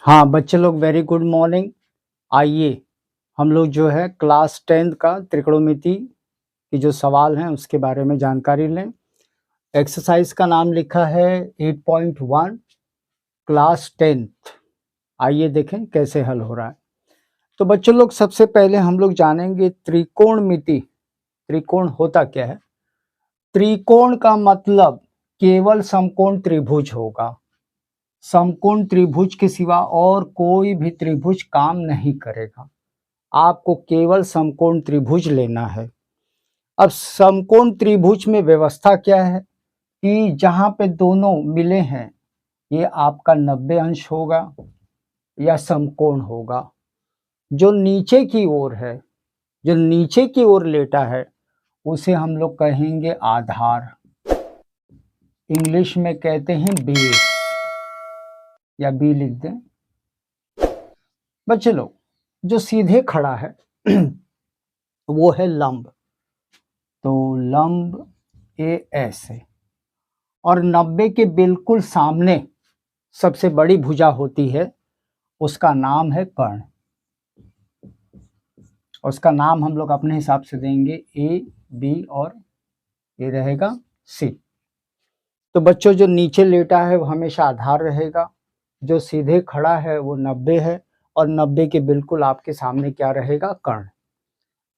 हाँ बच्चे लोग, वेरी गुड मॉर्निंग। आइए हम लोग जो है क्लास 10th का त्रिकोणमिति की जो सवाल हैं उसके बारे में जानकारी लें। एक्सरसाइज का नाम लिखा है 8.1 क्लास 10th। आइए देखें कैसे हल हो रहा है। तो बच्चों लोग, सबसे पहले हम लोग जानेंगे त्रिकोणमिति। त्रिकोण होता क्या है? त्रिकोण का मतलब केवल समकोण त्रिभुज होगा। समकोण त्रिभुज के सिवा और कोई भी त्रिभुज काम नहीं करेगा। आपको केवल समकोण त्रिभुज लेना है। अब समकोण त्रिभुज में व्यवस्था क्या है कि जहां पे दोनों मिले हैं ये आपका 90 अंश होगा या समकोण होगा। जो नीचे की ओर है, जो नीचे की ओर लेटा है, उसे हम लोग कहेंगे आधार। इंग्लिश में कहते हैं बेस, या बी लिख दें। बच्चे लोग, जो सीधे खड़ा है वो है लंब। तो लंब ए ऐसे, और 90 के बिल्कुल सामने सबसे बड़ी भुजा होती है, उसका नाम है कर्ण। उसका नाम हम लोग अपने हिसाब से देंगे ए, बी और ये रहेगा सी। तो बच्चों, जो नीचे लेटा है वो हमेशा आधार रहेगा, जो सीधे खड़ा है वो 90 है, और 90 के बिल्कुल आपके सामने क्या रहेगा? कर्ण।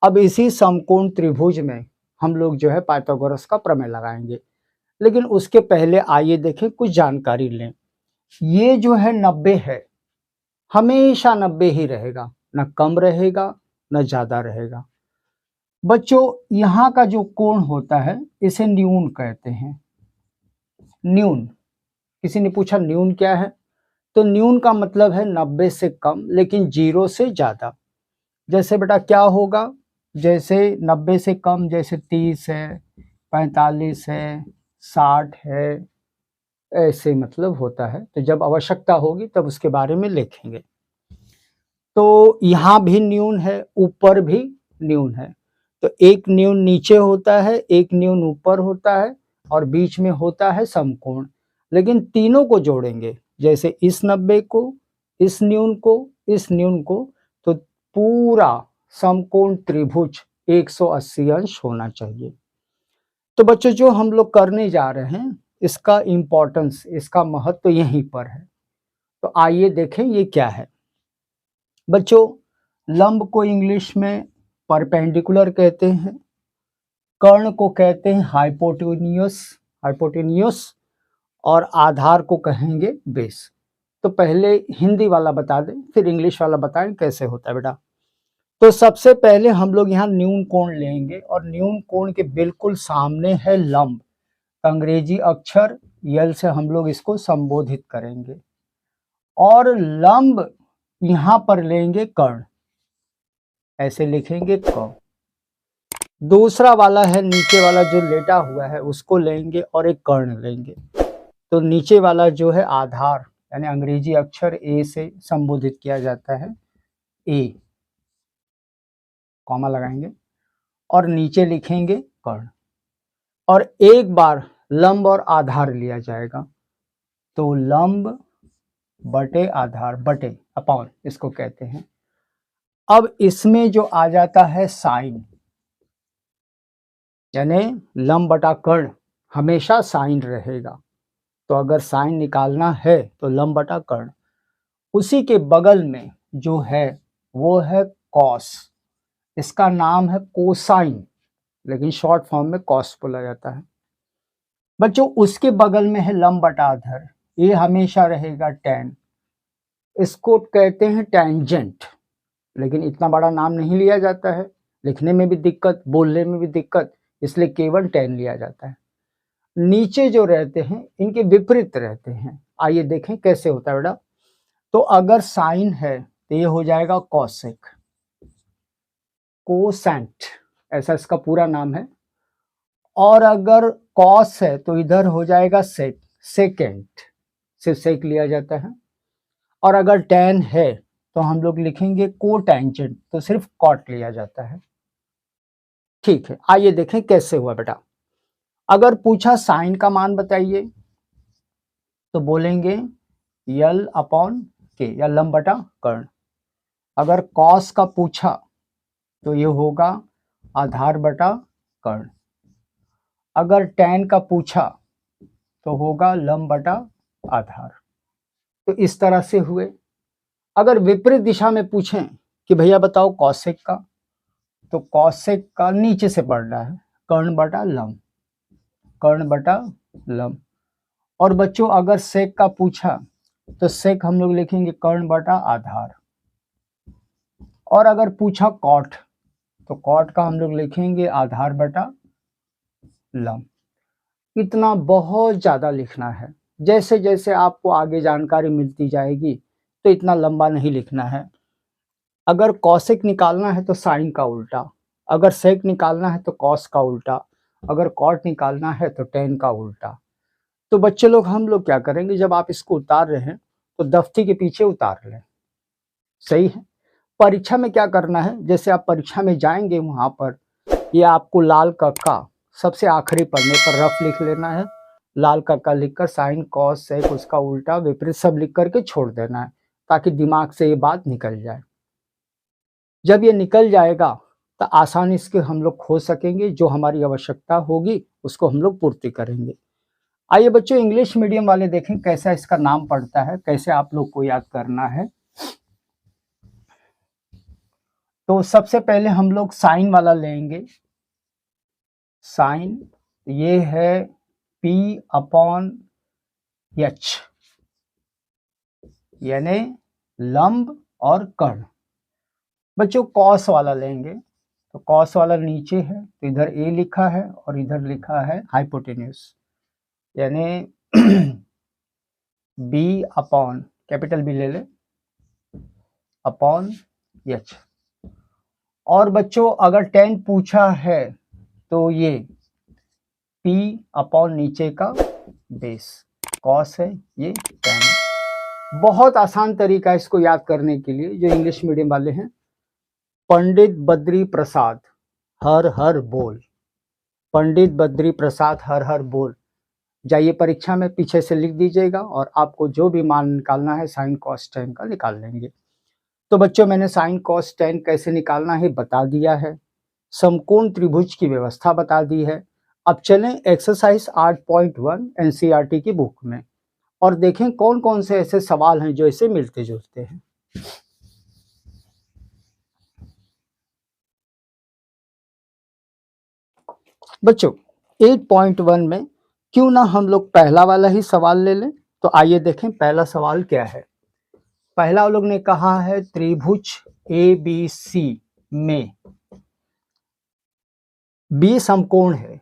अब इसी समकोण त्रिभुज में हम लोग जो है पाइथागोरस का प्रमेय लगाएंगे, लेकिन उसके पहले आइए देखें, कुछ जानकारी लें। ये जो है 90 है, हमेशा 90 ही रहेगा, न कम रहेगा न ज्यादा रहेगा। बच्चों, यहाँ का जो कोण होता है इसे न्यून कहते हैं। न्यून, किसी ने पूछा न्यून क्या है? तो न्यून का मतलब है 90 से कम लेकिन 0 से ज्यादा। जैसे बेटा क्या होगा? जैसे 90 से कम, जैसे 30 है, 45 है, 60 है, ऐसे मतलब होता है। तो जब आवश्यकता होगी तब उसके बारे में लिखेंगे। तो यहाँ भी न्यून है, ऊपर भी न्यून है। तो एक न्यून नीचे होता है, एक न्यून ऊपर होता है, और बीच में होता है समकोण। लेकिन तीनों को जोड़ेंगे, जैसे इस 90 को, इस न्यून को, इस न्यून को, तो पूरा समकोण त्रिभुज 180 अंश होना चाहिए। तो बच्चों, जो हम लोग करने जा रहे हैं इसका इंपॉर्टेंस, इसका महत्व यहीं पर है। तो आइए देखें ये क्या है। बच्चों, लंब को इंग्लिश में परपेंडिकुलर कहते हैं, कर्ण को कहते हैं हाइपोटेन्यूस, हाइपोटेन्यूस, और आधार को कहेंगे बेस। तो पहले हिंदी वाला बता दें, फिर इंग्लिश वाला बताएं कैसे होता है बेटा। तो सबसे पहले हम लोग यहाँ न्यून कोण लेंगे, और न्यून कोण के बिल्कुल सामने है लंब। अंग्रेजी अक्षर यल से हम लोग इसको संबोधित करेंगे, और लंब यहाँ पर लेंगे कर्ण, ऐसे लिखेंगे क। दूसरा वाला है नीचे वाला जो लेटा हुआ है उसको लेंगे और एक कर्ण लेंगे। तो नीचे वाला जो है आधार, यानी अंग्रेजी अक्षर ए से संबोधित किया जाता है, ए, कॉमा लगाएंगे और नीचे लिखेंगे कर्ण। और एक बार लंब और आधार लिया जाएगा, तो लंब बटे आधार, बटे अपॉन इसको कहते हैं। अब इसमें जो आ जाता है साइन, यानी लंब बटा कर्ण हमेशा साइन रहेगा। तो अगर साइन निकालना है तो लंब बटा कर्ण। उसी के बगल में जो है वो है कॉस, इसका नाम है कोसाइन, लेकिन शॉर्ट फॉर्म में कॉस बोला जाता है। बच्चों, उसके बगल में है लंब बटा आधार, ये हमेशा रहेगा टैन, इसको कहते हैं टैंजेंट। लेकिन इतना बड़ा नाम नहीं लिया जाता है, लिखने में भी दिक्कत, बोलने में भी दिक्कत, इसलिए केवल टैन लिया जाता है। नीचे जो रहते हैं इनके विपरीत रहते हैं। आइए देखें कैसे होता है बेटा। तो अगर साइन है तो ये हो जाएगा कॉसेक, कोसेंट, ऐसा इसका पूरा नाम है। और अगर कॉस है तो इधर हो जाएगा सेक, सेकेंड, सिर्फ सेक लिया जाता है। और अगर टैन है तो हम लोग लिखेंगे कोटेंजेंट, तो सिर्फ कॉट लिया जाता है। ठीक है, आइए देखें कैसे हुआ बेटा। अगर पूछा साइन का मान बताइए, तो बोलेंगे यल अपॉन के या लंब बटा कर्ण। अगर कॉस का पूछा तो ये होगा आधार बटा कर्ण। अगर tan का पूछा तो होगा लंब बटा आधार। तो इस तरह से हुए। अगर विपरीत दिशा में पूछें कि भैया बताओ कौशिक का, तो कौशिक का नीचे से पढ़ना है कर्ण बटा लंब, कर्ण बटा लंब। और बच्चों अगर सेक का पूछा तो सेक हम लोग लिखेंगे कर्ण बटा आधार। और अगर पूछा कॉट तो कॉट का हम लोग लिखेंगे आधार बटा लंब। इतना बहुत ज़्यादा लिखना है। जैसे जैसे आपको आगे जानकारी मिलती जाएगी तो इतना लंबा नहीं लिखना है। अगर कौशिक निकालना है तो साइन का उल्टा, अगर सेक निकालना है तो कॉस का उल्टा, अगर कॉट निकालना है तो tan का उल्टा। तो बच्चे लोग हम लोग क्या करेंगे, जब आप इसको उतार रहे हैं तो दफ्ती के पीछे उतार लें। सही है। परीक्षा में क्या करना है, जैसे आप परीक्षा में जाएंगे वहां पर ये आपको लाल कक्का सबसे आखिरी पन्ने पर रफ लिख लेना है। लाल कक्का लिखकर साइन कॉस सेक उसका उल्टा विपरीत सब लिख करके छोड़ देना है, ताकि दिमाग से ये बात निकल जाए। जब ये निकल जाएगा तो आसानी से हम लोग खोज सकेंगे, जो हमारी आवश्यकता होगी उसको हम लोग पूर्ति करेंगे। आइए बच्चों इंग्लिश मीडियम वाले देखें कैसा इसका नाम पड़ता है, कैसे आप लोग को याद करना है। तो सबसे पहले हम लोग साइन वाला लेंगे। साइन ये है P/H, यानी लंब और कर्ण। बच्चों कॉस वाला लेंगे तो कॉस वाला नीचे है तो इधर A लिखा है और इधर लिखा है हाइपोटेन्यूस, यानी B/ कैपिटल B ले ले अपॉन H। और बच्चों अगर tan पूछा है तो ये P/ नीचे का बेस कॉस है, ये tan है। बहुत आसान तरीका है इसको याद करने के लिए, जो इंग्लिश मीडियम वाले हैं। पंडित बद्री प्रसाद हर हर बोल, पंडित बद्री प्रसाद हर हर बोल। जाइए परीक्षा में पीछे से लिख दीजिएगा और आपको जो भी मान निकालना है साइन कॉस tan का निकाल लेंगे। तो बच्चों मैंने साइन कॉस tan कैसे निकालना है बता दिया है, समकोण त्रिभुज की व्यवस्था बता दी है। अब चलें एक्सरसाइज 8.1 NCERT की बुक में और देखें कौन कौन से ऐसे सवाल हैं जो इसे मिलते जुलते हैं। बच्चों 8.1 में क्यों ना हम लोग पहला वाला ही सवाल ले लें। तो आइए देखें पहला सवाल क्या है। पहला लोग ने कहा है त्रिभुज ABC में B समकोण है।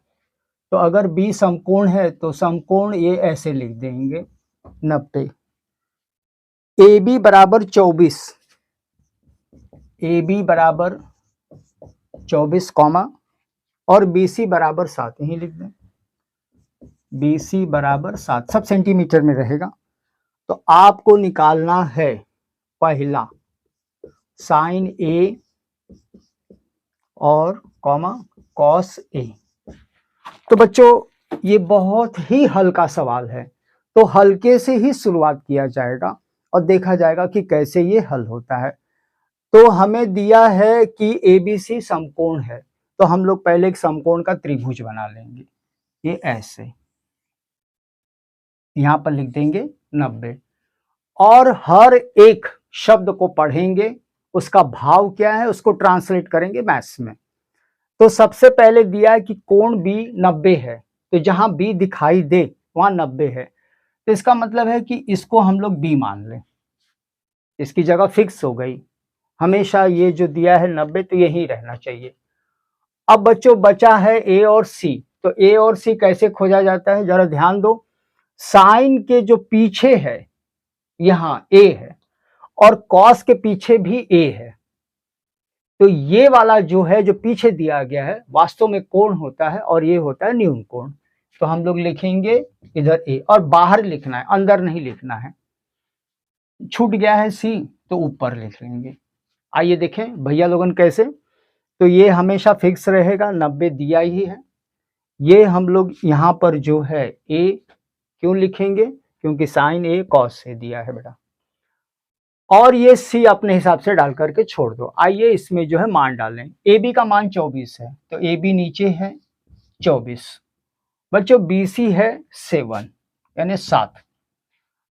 तो अगर B समकोण है तो समकोण ये ऐसे लिख देंगे 90। AB बराबर 24, AB बराबर 24 कॉमा और BC बराबर 7 ही लिख दें। BC बराबर 7 सब सेंटीमीटर में रहेगा। तो आपको निकालना है पहला साइन A और कॉमा कॉस A। तो बच्चों ये बहुत ही हल्का सवाल है, तो हल्के से ही शुरुआत किया जाएगा और देखा जाएगा कि कैसे ये हल होता है। तो हमें दिया है कि ABC समकोण है, तो हम लोग पहले एक समकोण का त्रिभुज बना लेंगे। ये ऐसे यहां पर लिख देंगे 90 और हर एक शब्द को पढ़ेंगे, उसका भाव क्या है उसको ट्रांसलेट करेंगे मैथ्स में। तो सबसे पहले दिया है कि कोण B 90 है, तो जहां B दिखाई दे वहां 90 है, तो इसका मतलब है कि इसको हम लोग B मान लें, इसकी जगह फिक्स हो गई। हमेशा ये जो दिया है 90 तो यही रहना चाहिए। अब बच्चों बचा है A और C, तो A और C कैसे खोजा जाता है जरा ध्यान दो। साइन के जो पीछे है यहाँ A है और कॉस के पीछे भी A है, तो ये वाला जो है जो पीछे दिया गया है वास्तव में कोण होता है और ये होता है न्यून कोण। तो हम लोग लिखेंगे इधर A और बाहर लिखना है, अंदर नहीं लिखना है। छूट गया है C तो ऊपर लिख लेंगे। आइए देखें भैया लोगन कैसे। तो ये हमेशा फिक्स रहेगा, 90 दिया ही है। ये हम लोग यहाँ पर जो है A क्यों लिखेंगे, क्योंकि साइन A कॉस से दिया है बेटा। और ये सी अपने हिसाब से डाल करके छोड़ दो। आइए इसमें जो है मान डालें। ए बी का मान 24 है, तो ए बी नीचे है 24। बच्चों बी सी है 7 यानी 7।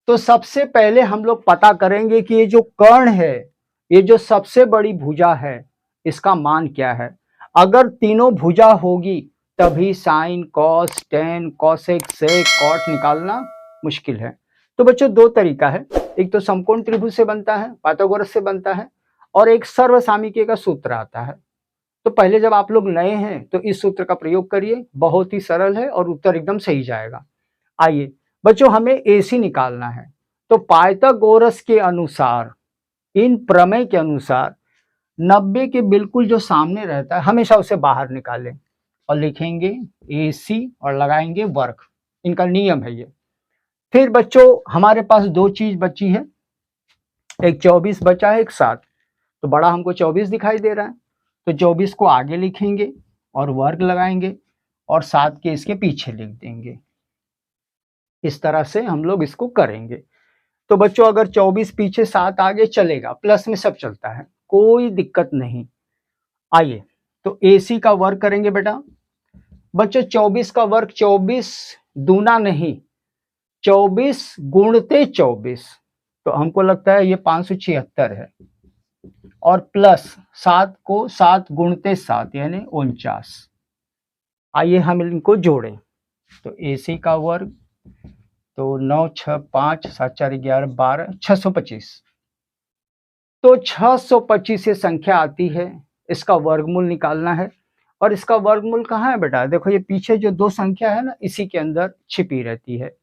तो सबसे पहले हम लोग पता करेंगे कि ये जो कर्ण है, ये जो सबसे बड़ी भुजा है, इसका मान क्या है। अगर तीनों भुजा होगी तभी साइन, कॉस, टेन, कॉसेक, सेक, कॉट निकालना मुश्किल है। तो बच्चों दो तरीका है, एक तो समकोण त्रिभुज से बनता है, पाइथागोरस से बनता है, और एक सर्वसामिके का सूत्र आता है। तो पहले जब आप लोग नए हैं तो इस सूत्र का प्रयोग करिए, बहुत ही सरल है और उत्तर एकदम सही जाएगा। आइए बच्चों हमें AC निकालना है, तो पाइथागोरस के अनुसार, इन प्रमेय के अनुसार 90 के बिल्कुल जो सामने रहता है हमेशा उसे बाहर निकालें और लिखेंगे AC और लगाएंगे वर्ग। इनका नियम है ये। फिर बच्चों हमारे पास दो चीज बची है, एक 24 बचा है, एक 7। तो बड़ा हमको 24 दिखाई दे रहा है, तो 24 को आगे लिखेंगे और वर्ग लगाएंगे और 7 के इसके पीछे लिख देंगे। इस तरह से हम लोग इसको करेंगे। तो बच्चों अगर 24 पीछे 7 आगे चलेगा, प्लस में सब चलता है, कोई दिक्कत नहीं। आइए तो AC का वर्ग करेंगे बेटा। बच्चों 24 का वर्ग 24 दूना नहीं, 24 गुणते 24, तो हमको लगता है ये 576 है। और प्लस 7 को 7 गुणते 7 यानी 49। आइए हम इनको जोड़ें। तो AC का वर्ग, तो 9 6 5 7 4 11 12 625। तो 625 ये संख्या आती है, इसका वर्गमूल निकालना है। और इसका वर्गमूल कहाँ है बेटा, देखो ये पीछे जो दो संख्या है ना, इसी के अंदर छिपी रहती है।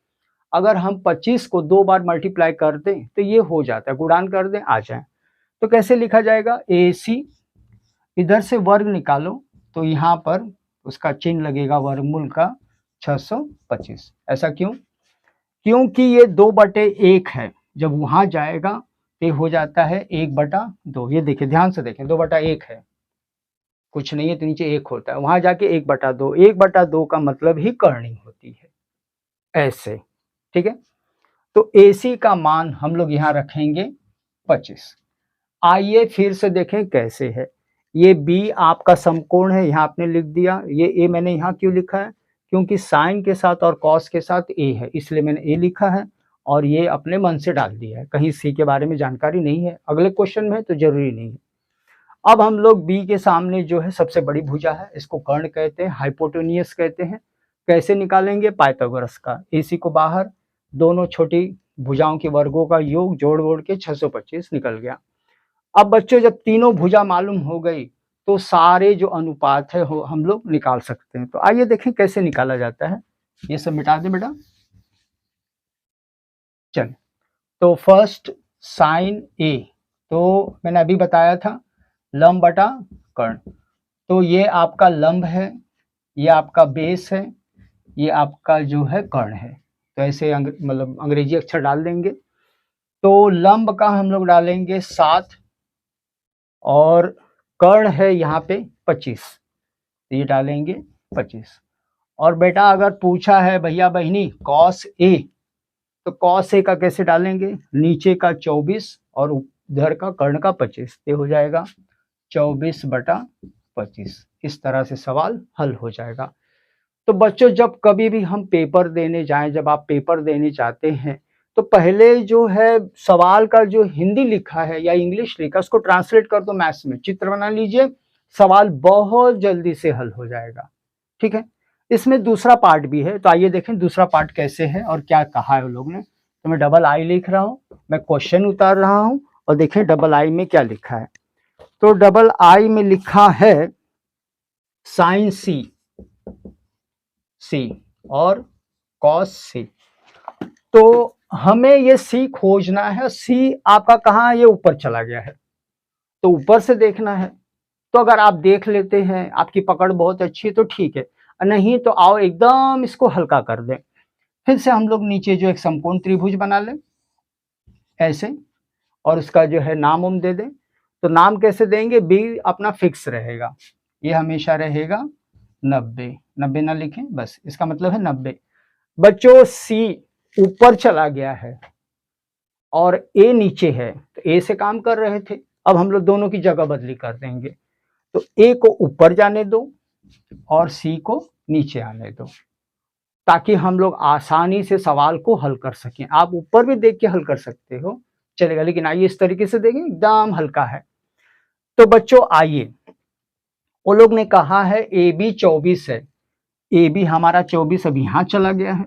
अगर हम 25 को 2 बार मल्टीप्लाई कर दें तो ये हो जाता है, गुणान कर दें आ जाए। तो कैसे लिखा जाएगा, AC, इधर से वर्ग निकालो तो यहाँ पर उसका चिन्ह लगेगा वर्गमूल का 625। ऐसा क्यों, क्योंकि ये 2/1 है, जब वहां जाएगा तो हो जाता है 1/2। ये देखिए ध्यान से देखें, 2/1 है, कुछ नहीं है तो नीचे 1 होता है, वहां जाके 1/2। 1/2 का मतलब ही करनी होती है, ऐसे। ठीक है, तो AC का मान हम लोग यहाँ रखेंगे 25। आइए फिर से देखें कैसे है। ये B आपका समकोण है, यहाँ आपने लिख दिया। ये A मैंने यहाँ क्यों लिखा है, क्योंकि साइन के साथ और कॉस के साथ A है, इसलिए मैंने A लिखा है। और ये अपने मन से डाल दिया है, कहीं C के बारे में जानकारी नहीं है, अगले क्वेश्चन में है तो जरूरी नहीं है। अब हम लोग B के सामने जो है सबसे बड़ी भुजा है, इसको कर्ण कहते हैं, हाइपोटेनियस कहते हैं। कैसे निकालेंगे, पाइथागोरस का। AC को बाहर, दोनों छोटी भुजाओं के वर्गों का योग जोड़ के 625 निकल गया। अब बच्चों जब तीनों भुजा मालूम हो गई तो सारे जो अनुपात है हम लोग निकाल सकते हैं। तो आइए देखें कैसे निकाला जाता है। ये सब मिटा दें बेटा। चलिए, तो फर्स्ट साइन A, तो मैंने अभी बताया था लंब बटा कर्ण। तो ये आपका लंब है, ये आपका बेस है, ये आपका जो है कर्ण है। तो ऐसे मतलब अंग्रेजी अक्षर डाल देंगे। तो लंब का हम लोग डालेंगे 7 और कर्ण है यहाँ पे 25, तो ये डालेंगे 25। और बेटा अगर पूछा है भैया बहिनी कॉस A, तो कॉस A का कैसे डालेंगे, नीचे का 24 और उधर का कर्ण का 25, ये हो जाएगा 24/25। इस तरह से सवाल हल हो जाएगा। तो बच्चों जब कभी भी हम पेपर देने जाएं, जब आप पेपर देने जाते हैं तो पहले जो है सवाल का जो हिंदी लिखा है या इंग्लिश लिखा, उसको ट्रांसलेट कर दो मैथ्स में, चित्र बना लीजिए, सवाल बहुत जल्दी से हल हो जाएगा। ठीक है, इसमें दूसरा पार्ट भी है, तो आइए देखें दूसरा पार्ट कैसे है और क्या कहा है उन लोग ने। तो मैं डबल आई लिख रहा हूँ, मैं क्वेश्चन उतार रहा हूँ और देखें डबल आई में क्या लिखा है। तो डबल आई में लिखा है साइन C और कॉस C। तो हमें ये C खोजना है। C आपका कहाँ है, ये ऊपर चला गया है, तो ऊपर से देखना है। तो अगर आप देख लेते हैं, आपकी पकड़ बहुत अच्छी है तो ठीक है, नहीं तो आओ एकदम इसको हल्का कर दें। फिर से हम लोग नीचे जो एक समकोण त्रिभुज बना लें ऐसे, और उसका जो है नाम दे दें। तो नाम कैसे देंगे, B अपना फिक्स रहेगा, ये हमेशा रहेगा 90। 90 ना लिखें बस, इसका मतलब है 90। बच्चों C ऊपर चला गया है और ए नीचे है, तो ए से काम कर रहे थे, अब हम लोग दोनों की जगह बदली कर देंगे। तो ए को ऊपर जाने दो और सी को नीचे आने दो, ताकि हम लोग आसानी से सवाल को हल कर सकें। आप ऊपर भी देख के हल कर सकते हो, चलेगा, लेकिन आइए इस तरीके से देखें, एकदम हल्का है। तो बच्चों आइए, वो लोग ने कहा है ए बी 24 है, ए बी हमारा 24 अब यहाँ चला गया है,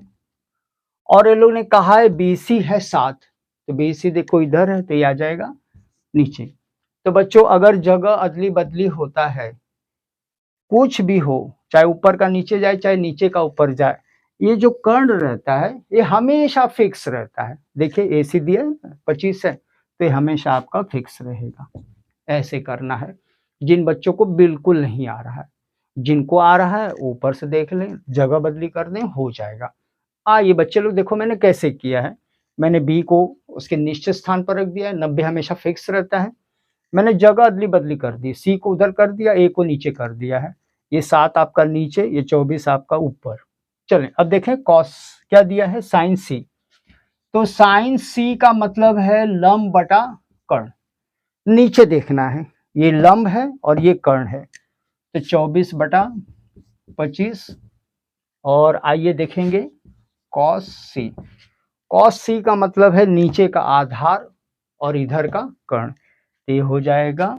और ये लोग ने कहा है बी सी है 7, तो बी सी देखो इधर है, तो ये आ जाएगा नीचे। तो बच्चों अगर जगह अदली बदली होता है, कुछ भी हो, चाहे ऊपर का नीचे जाए चाहे नीचे का ऊपर जाए, ये जो कर्ण रहता है ये हमेशा फिक्स रहता है। देखिए ए सी दिया 25 है, तो ये हमेशा आपका फिक्स रहेगा। ऐसे करना है। जिन बच्चों को बिल्कुल नहीं आ रहा है, जिनको आ रहा है ऊपर से देख लें, जगह बदली कर दें, हो जाएगा। ये बच्चे लोग देखो मैंने कैसे किया है, मैंने बी को उसके निश्चित स्थान पर रख दिया है, 90 हमेशा फिक्स रहता है। मैंने जगह अदली बदली कर दी, सी को उधर कर दिया, ए को नीचे कर दिया है। ये 7 आपका नीचे, ये 24 आपका ऊपर। चलें अब देखें कॉस क्या दिया है, साइन सी। तो साइन सी का मतलब है लंब बटा कर्ण। नीचे देखना है, ये लंब है और ये कर्ण है, तो 24 बटा 25। और आइए देखेंगे कॉस सी। कॉस सी का मतलब है नीचे का आधार और इधर का कर्ण, तो ये हो जाएगा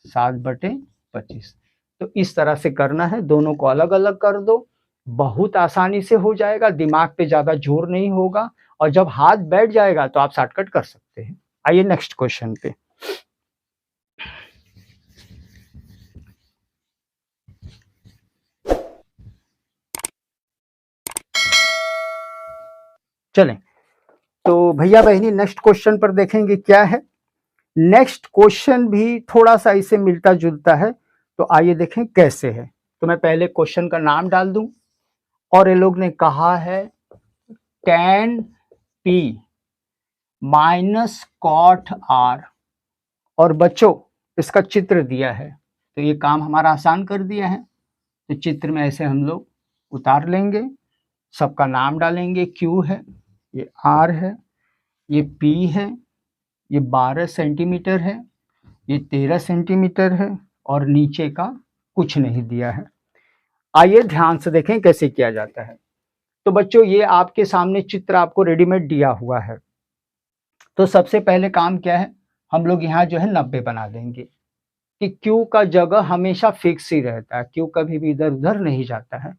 7/25। तो इस तरह से करना है, दोनों को अलग अलग कर दो, बहुत आसानी से हो जाएगा, दिमाग पे ज्यादा जोर नहीं होगा, और जब हाथ बैठ जाएगा तो आप शॉर्टकट कर सकते हैं। आइए नेक्स्ट क्वेश्चन पे। चलें, तो भैया बहनी नेक्स्ट क्वेश्चन पर देखेंगे क्या है। नेक्स्ट क्वेश्चन भी थोड़ा सा इसे मिलता जुलता है, तो आइए देखें कैसे है। तो मैं पहले क्वेश्चन का नाम डाल दूं, और ये लोग ने कहा है tan p minus cot r, और बच्चों इसका चित्र दिया है, तो ये काम हमारा आसान कर दिया है। तो चित्र में ऐसे हम लोग उतार लेंगे, सबका नाम डालेंगे, Q है, ये R है, ये P है, ये 12 सेंटीमीटर है, ये 13 सेंटीमीटर है, और नीचे का कुछ नहीं दिया है। आइए ध्यान से देखें कैसे किया जाता है। तो बच्चों ये आपके सामने चित्र आपको रेडीमेड दिया हुआ है। तो सबसे पहले काम क्या है, हम लोग यहाँ जो है 90 बना देंगे, कि Q का जगह हमेशा फिक्स ही रहता है, Q कभी भी इधर उधर नहीं जाता है।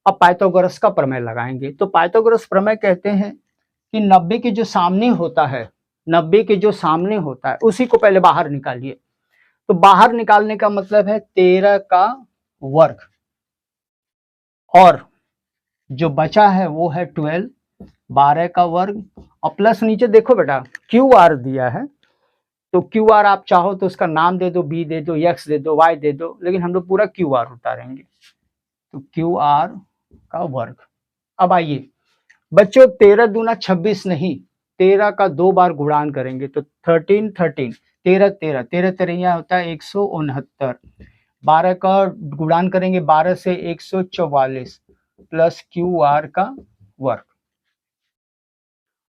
अब पाइथागोरस का प्रमेय लगाएंगे। तो पाइथागोरस प्रमेय कहते हैं कि 90 के जो सामने होता है, 90 के जो सामने होता है उसी को पहले बाहर निकालिए। तो बाहर निकालने का मतलब है 13 का वर्ग, और जो बचा है वो है 12, 12 का वर्ग, और प्लस नीचे देखो बेटा क्यू आर दिया है, तो क्यू आर आप चाहो तो उसका नाम दे दो, बी दे दो, एक्स दे दो, वाई दे दो, लेकिन हम लोग पूरा क्यू आर उतारेंगे, तो क्यू आर का वर्ग। अब आइए बच्चों 13 दूना 26 नहीं, 13 का 2 बार गुणान करेंगे, तो 13 13, 13 13, 13 13 होता है 169, 12 का गुणान करेंगे 12 से 144, प्लस क्यू आर का वर्ग।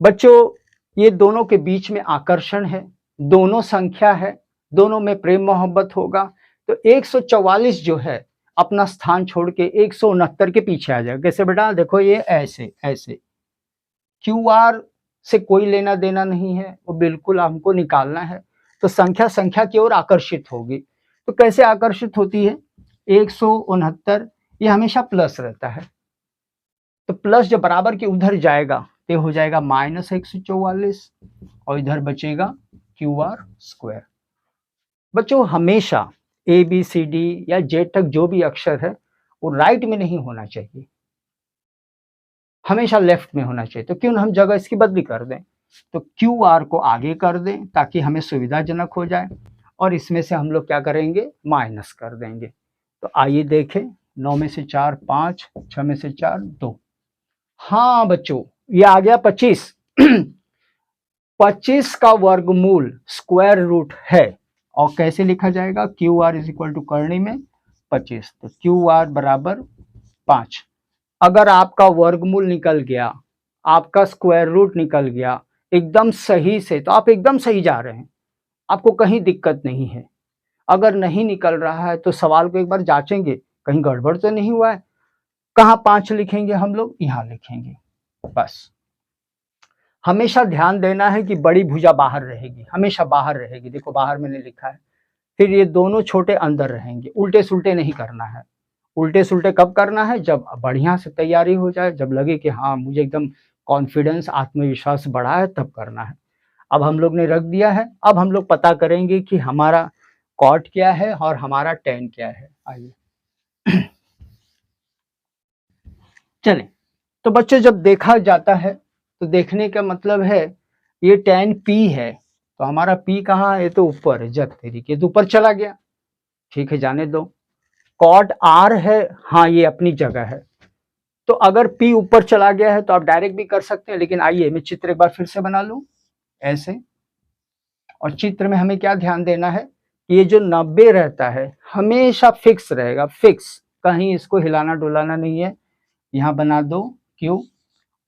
बच्चों ये दोनों के बीच में आकर्षण है, दोनों संख्या है, दोनों में प्रेम मोहब्बत होगा, तो 144 जो है अपना स्थान छोड़ के 169 के पीछे आ जाएगा। कैसे बेटा, देखो ये ऐसे ऐसे, क्यू आर से कोई लेना देना नहीं है, वो बिल्कुल हमको निकालना है, तो संख्या संख्या की ओर आकर्षित होगी। तो कैसे आकर्षित होती है, 169 ये हमेशा प्लस रहता है, तो प्लस जब बराबर के उधर जाएगा तो हो जाएगा माइनस 144, और इधर बचेगा क्यू आर स्क्वायर। बच्चों हमेशा ए बी सी डी या जेड तक जो भी अक्षर है वो राइट में नहीं होना चाहिए, हमेशा लेफ्ट में होना चाहिए। तो क्यों हम जगह इसकी बदली कर दें, तो क्यू आर को आगे कर दें ताकि हमें सुविधाजनक हो जाए, और इसमें से हम लोग क्या करेंगे, माइनस कर देंगे। तो आइए देखें, 9 में से 4 5, 6 में से 4 2। हाँ बच्चों ये आ गया 25। 25 का वर्गमूल स्क्वायर रूट है, और कैसे लिखा जाएगा, Q R is equal to करनी में 25, तो क्यू आर बराबर 5। अगर आपका वर्गमूल निकल गया, आपका स्क्वायर रूट निकल गया, एकदम सही से, तो आप एकदम सही जा रहे हैं, आपको कहीं दिक्कत नहीं है। अगर नहीं निकल रहा है तो सवाल को एक बार जांचेंगे, कहीं गड़बड़ तो नहीं हुआ है। कहाँ 5 लिखेंगे हम लोग, यहाँ लिखेंगे बस। हमेशा ध्यान देना है कि बड़ी भुजा बाहर रहेगी, हमेशा बाहर रहेगी, देखो बाहर मैंने लिखा है। फिर ये दोनों छोटे अंदर रहेंगे, उल्टे सुल्टे नहीं करना है। उल्टे सुल्टे कब करना है, जब बढ़िया से तैयारी हो जाए, जब लगे कि हाँ मुझे एकदम कॉन्फिडेंस आत्मविश्वास बढ़ा है, तब करना है। अब हम लोग ने रख दिया है, अब हम लोग पता करेंगे कि हमारा कॉट क्या है और हमारा टेन क्या है। आइए चलें, तो बच्चों जब देखा जाता है तो देखने का मतलब है ये टेन पी है, तो हमारा पी कहाँ है, तो ऊपर है, जब तरीके तो ऊपर चला गया, ठीक है जाने दो। कॉट आर है, हाँ ये अपनी जगह है। तो अगर पी ऊपर चला गया है तो आप डायरेक्ट भी कर सकते हैं, लेकिन आइए मैं चित्र एक बार फिर से बना लूं ऐसे। और चित्र में हमें क्या ध्यान देना है, ये जो 90 रहता है हमेशा फिक्स रहेगा, फिक्स, कहीं इसको हिलाना डुलाना नहीं है। यहाँ बना दो क्यू,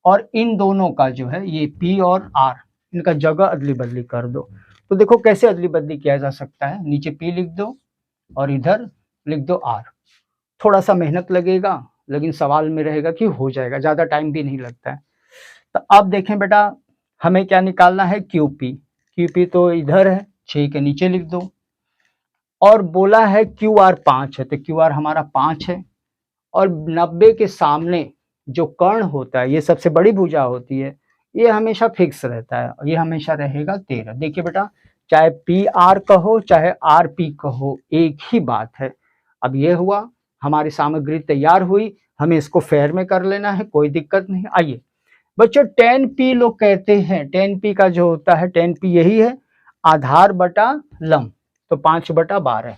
और इन दोनों का जो है ये पी और आर, इनका जगह अदली बदली कर दो। तो देखो कैसे अदली बदली किया जा सकता है, नीचे पी लिख दो और इधर लिख दो आर। थोड़ा सा मेहनत लगेगा, लेकिन सवाल में रहेगा कि हो जाएगा, ज्यादा टाइम भी नहीं लगता है। तो अब देखें बेटा, हमें क्या निकालना है, क्यूपी। क्यूपी तो इधर है, 6 के नीचे लिख दो। और बोला है क्यू आर 5 है, तो क्यू आर हमारा 5 है। और 90 के सामने जो कर्ण होता है, ये सबसे बड़ी भुजा होती है, ये हमेशा फिक्स रहता है, ये हमेशा रहेगा 13। देखिए बेटा, चाहे पी आर कहो चाहे आर पी कहो, एक ही बात है। अब ये हुआ, हमारी सामग्री तैयार हुई, हमें इसको फेयर में कर लेना है, कोई दिक्कत नहीं। आइए बच्चों, 10 पी लोग कहते हैं, 10 पी का जो होता है, 10 पी यही है, आधार बटा लंब, तो 5/12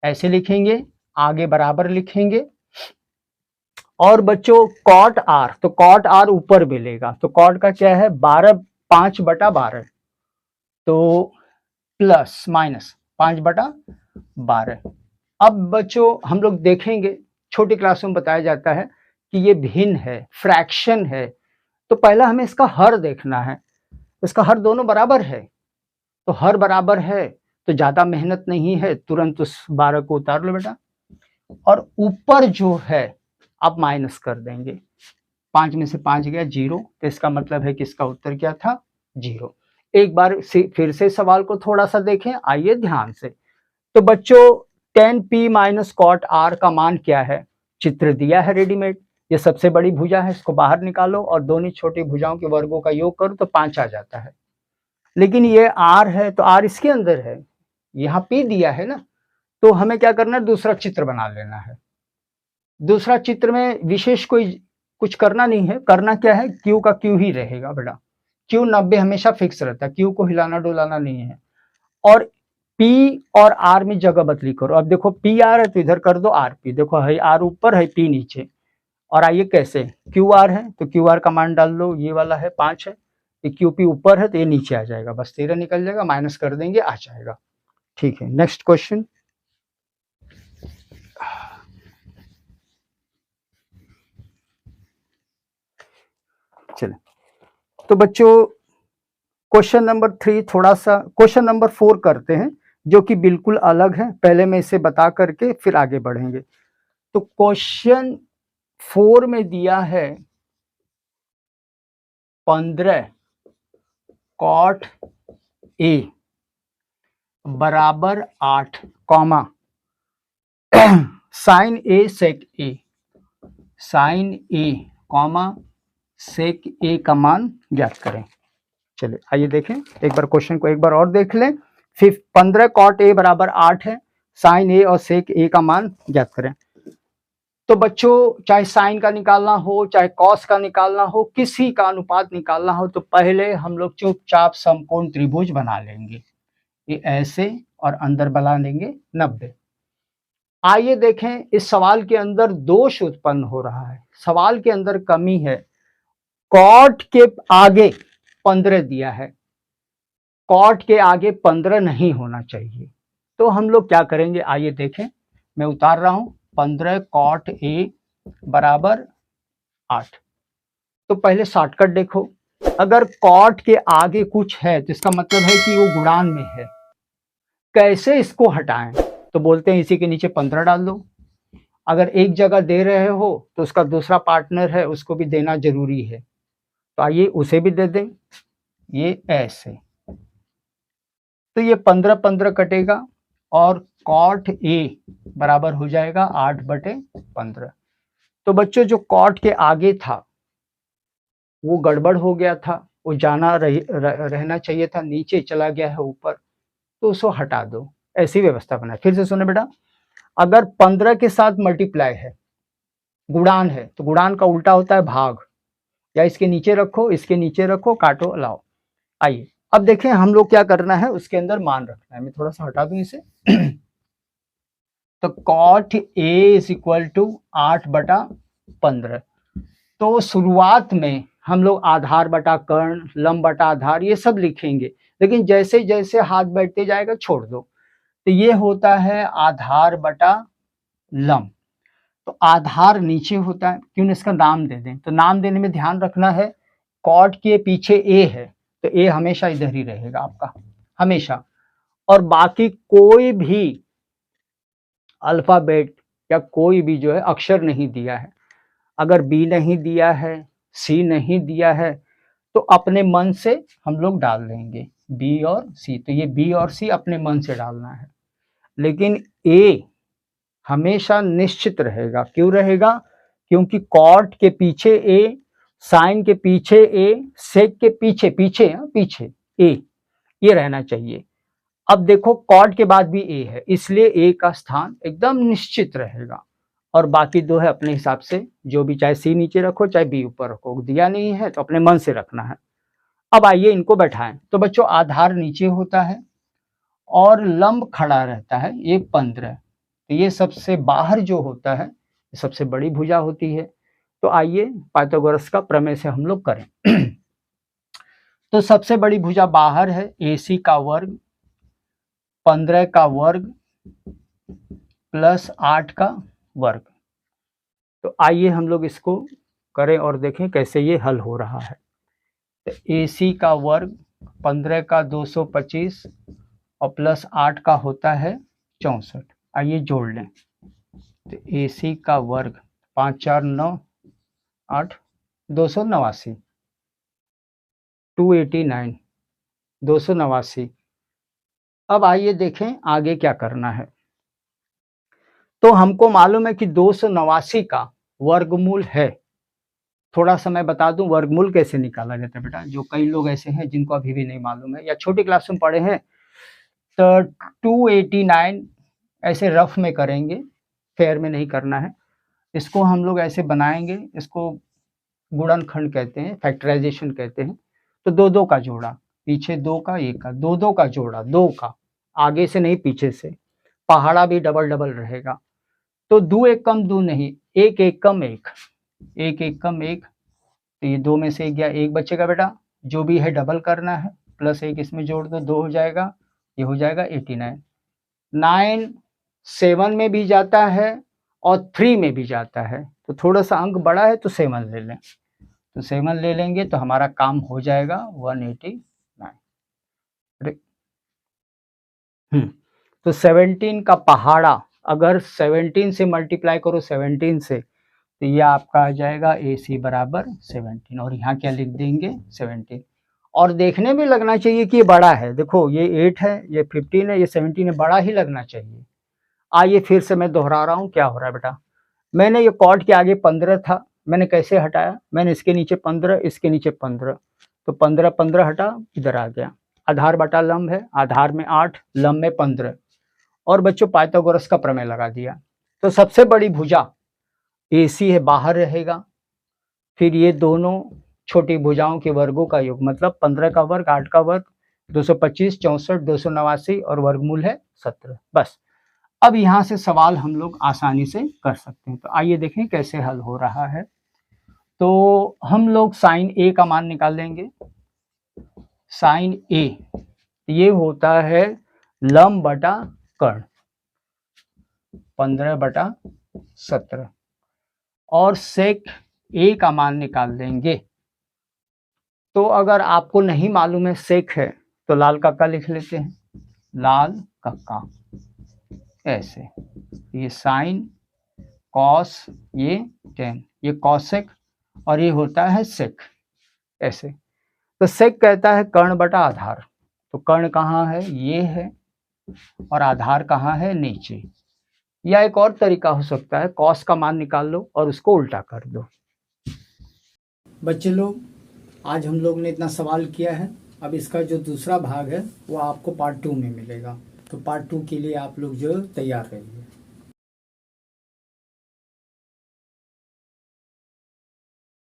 ऐसे लिखेंगे, आगे बराबर लिखेंगे। और बच्चों कॉट आर, तो कॉट आर ऊपर मिलेगा, तो कॉट का क्या है, 5/12, तो प्लस माइनस 5/12। अब बच्चों हम लोग देखेंगे, छोटी क्लासों में बताया जाता है कि ये भिन्न है, फ्रैक्शन है, तो पहला हमें इसका हर देखना है। इसका हर दोनों बराबर है, तो हर बराबर है तो ज्यादा मेहनत नहीं है, तुरंत उस 12 को उतार लो बेटा। और ऊपर जो है आप माइनस कर देंगे, 5 में से 5 गया 0, तो इसका मतलब है कि इसका उत्तर क्या था, 0। एक बार फिर से सवाल को थोड़ा सा देखें, आइए ध्यान से। तो बच्चों 10p माइनस कॉट आर का मान क्या है, चित्र दिया है रेडीमेड। ये सबसे बड़ी भुजा है, इसको बाहर निकालो और दोनों छोटी भुजाओं के वर्गों का योग करो तो 5 आ जाता है। लेकिन ये आर है तो आर इसके अंदर है, यहाँ p दिया है ना, तो हमें क्या करना है, दूसरा चित्र बना लेना है। दूसरा चित्र में विशेष कोई कुछ करना नहीं है, करना क्या है, क्यू का क्यू ही रहेगा बेटा। क्यू 90 हमेशा फिक्स रहता है, क्यू को हिलाना डुलाना नहीं है। और P और R में जगह बदली करो। अब देखो P R है तो इधर कर दो आर पी, देखो है R ऊपर है P नीचे। और आइए कैसे, क्यू आर है तो क्यू आर का मान डाल लो, ये वाला है 5 है, क्यू पी ऊपर है तो ये नीचे आ जाएगा, बस 13 निकल जाएगा, माइनस कर देंगे आ जाएगा। ठीक है, नेक्स्ट क्वेश्चन। चले, तो बच्चों क्वेश्चन नंबर 3, थोड़ा सा क्वेश्चन नंबर 4 करते हैं, जो कि बिल्कुल अलग है। पहले मैं इसे बता करके फिर आगे बढ़ेंगे। तो क्वेश्चन 4 में दिया है 15 कॉट ए बराबर 8 कॉमा साइन ए सेक ए, साइन ए कॉमा सेक ए का मान ज्ञात करें। चलिए आइए देखें, एक बार क्वेश्चन को एक बार और देख लें। 15 कॉट ए बराबर 8 है, साइन ए और सेक ए का मान ज्ञात करें। तो बच्चों चाहे साइन का निकालना हो चाहे कॉस का निकालना हो, किसी का अनुपात निकालना हो, तो पहले हम लोग चुपचाप समकोण त्रिभुज बना लेंगे, ये ऐसे, और अंदर बना लेंगे 90। आइए देखें, इस सवाल के अंदर दोष उत्पन्न हो रहा है, सवाल के अंदर कमी है। कॉट के आगे 15 दिया है, कॉट के आगे 15 नहीं होना चाहिए, तो हम लोग क्या करेंगे, आइए देखें, मैं उतार रहा हूं। 15 कॉट ए बराबर 8, तो पहले शॉर्टकट देखो, अगर कॉट के आगे कुछ है तो इसका मतलब है कि वो गुणान में है। कैसे इसको हटाएं? तो बोलते हैं इसी के नीचे 15 डाल दो। अगर एक जगह दे रहे हो तो उसका दूसरा पार्टनर है उसको भी देना जरूरी है, तो आइए उसे भी दे दें। ये ऐसे, तो ये 15-15 कटेगा और कॉट ए बराबर हो जाएगा 8/15। तो बच्चों जो कॉट के आगे था वो गड़बड़ हो गया था, वो रहना चाहिए था, नीचे चला गया है ऊपर, तो उसको हटा दो। ऐसी व्यवस्था बनाए। फिर से सुने बेटा, अगर 15 के साथ मल्टीप्लाई है, गुणान है, तो गुणान का उल्टा होता है भाग। या इसके नीचे रखो, इसके नीचे रखो, काटो, लाओ। आइए अब देखें हम लोग क्या करना है, उसके अंदर मान रखना है। मैं थोड़ा सा हटा दूं इसे। तो cot A is equal to 8/15। तो शुरुआत में हम लोग आधार बटा कर्ण, लंब बटा आधार, ये सब लिखेंगे, लेकिन जैसे जैसे हाथ बैठते जाएगा छोड़ दो। तो ये होता है आधार बटा लंब। तो आधार नीचे होता है, क्यों इसका नाम दे दें। तो नाम देने में ध्यान रखना है, कॉट के पीछे ए है तो ए हमेशा इधर ही रहेगा आपका, हमेशा। और बाकी कोई भी अल्फाबेट या कोई भी जो है अक्षर नहीं दिया है। अगर बी नहीं दिया है, सी नहीं दिया है, तो अपने मन से हम लोग डाल देंगे बी और सी। तो ये बी और सी अपने मन से डालना है, लेकिन ए हमेशा निश्चित रहेगा। क्यों रहेगा? क्योंकि कॉट के पीछे ए, साइन के पीछे ए, सेक के पीछे पीछे ए, ये रहना चाहिए। अब देखो कॉट के बाद भी ए है, इसलिए ए का स्थान एकदम निश्चित रहेगा, और बाकी दो है अपने हिसाब से, जो भी, चाहे सी नीचे रखो चाहे बी ऊपर रखो, दिया नहीं है तो अपने मन से रखना है। अब आइए इनको बैठाएं। तो बच्चों आधार नीचे होता है और लंब खड़ा रहता है, ये 15। तो ये सबसे बाहर जो होता है सबसे बड़ी भुजा होती है। तो आइए पाइथागोरस का प्रमेय से हम लोग करें। तो सबसे बड़ी भुजा बाहर है, AC का वर्ग 15 का वर्ग प्लस 8 का वर्ग। तो आइए हम लोग इसको करें और देखें कैसे ये हल हो रहा है। तो AC का वर्ग 15 का 225 और प्लस 8 का होता है 64। आइए जोड़ लें। तो AC का वर्ग 5 4 9 8 289, 289, 289। अब आइए देखें आगे क्या करना है। तो हमको मालूम है कि 289 का वर्गमूल है। थोड़ा सा मैं बता दूं वर्गमूल कैसे निकाला जाता है बेटा, जो कई लोग ऐसे हैं जिनको अभी भी नहीं मालूम है या छोटी क्लास में पढ़े हैं। तो 289 ऐसे रफ में करेंगे, फेयर में नहीं करना है। इसको हम लोग ऐसे बनाएंगे, इसको गुणनखंड कहते हैं, फैक्टराइजेशन कहते हैं। तो दो दो का जोड़ा, पीछे दो का, एक का, दो दो का जोड़ा, दो का, आगे से नहीं पीछे से। पहाड़ा भी डबल डबल रहेगा। तो दो एक कम दो नहीं, एक एक कम एक, एक एक कम एक। तो ये दो में से एक गया, एक बचेगा बेटा, जो भी है डबल करना है, प्लस एक इसमें जोड़ दो, दो हो जाएगा, ये हो जाएगा 89। 9 7 में भी जाता है और 3 में भी जाता है, तो थोड़ा सा अंक बड़ा है तो 7 ले लें। तो 7 ले लेंगे तो हमारा काम हो जाएगा 189। तो 17 का पहाड़ा अगर 17 से मल्टीप्लाई करो 17 से, तो ये आपका आ जाएगा AC बराबर 17, और यहाँ क्या लिख देंगे 17। और देखने में लगना चाहिए कि ये बड़ा है, देखो ये 8 है, ये 15 है, ये 17 है, बड़ा ही लगना चाहिए। आइए फिर से मैं दोहरा रहा हूँ क्या हो रहा है बेटा। मैंने ये कॉर्ड के आगे 15 था, मैंने कैसे हटाया, मैंने इसके नीचे 15, इसके नीचे 15, तो 15 15 हटा, इधर आ गया। आधार बटा लंब है, आधार में 8, लंब में 15, और बच्चों पाइथागोरस का प्रमेय लगा दिया। तो सबसे बड़ी भुजा AC है, बाहर रहेगा। फिर ये दोनों छोटी भुजाओं के वर्गों का योग, मतलब 15 का वर्ग, 8 का वर्ग, 225, 64, 289 और वर्गमूल है 17। बस अब यहाँ से सवाल हम लोग आसानी से कर सकते हैं। तो आइए देखें कैसे हल हो रहा है। तो हम लोग साइन A का मान निकाल लेंगे। साइन A ये होता है लंब बटा कर्ण 15/17, और सेक A का मान निकाल देंगे तो अगर आपको नहीं मालूम है सेक है तो लाल कक्का लिख लेते हैं, लाल कक्का ऐसे। ये साइन कॉस, ये टेन, ये कॉसेक और ये होता है सेक ऐसे। तो सेक कहता है कर्ण बटा आधार। तो कर्ण कहाँ है, ये है, और आधार कहाँ है, नीचे। या एक और तरीका हो सकता है, कॉस का मान निकाल लो और उसको उल्टा कर दो। बच्चे लोग, आज हम लोग ने इतना सवाल किया है। अब इसका जो दूसरा भाग है वो आपको पार्ट 2 में मिलेगा। तो पार्ट 2 के लिए आप लोग जो तैयार रहिए।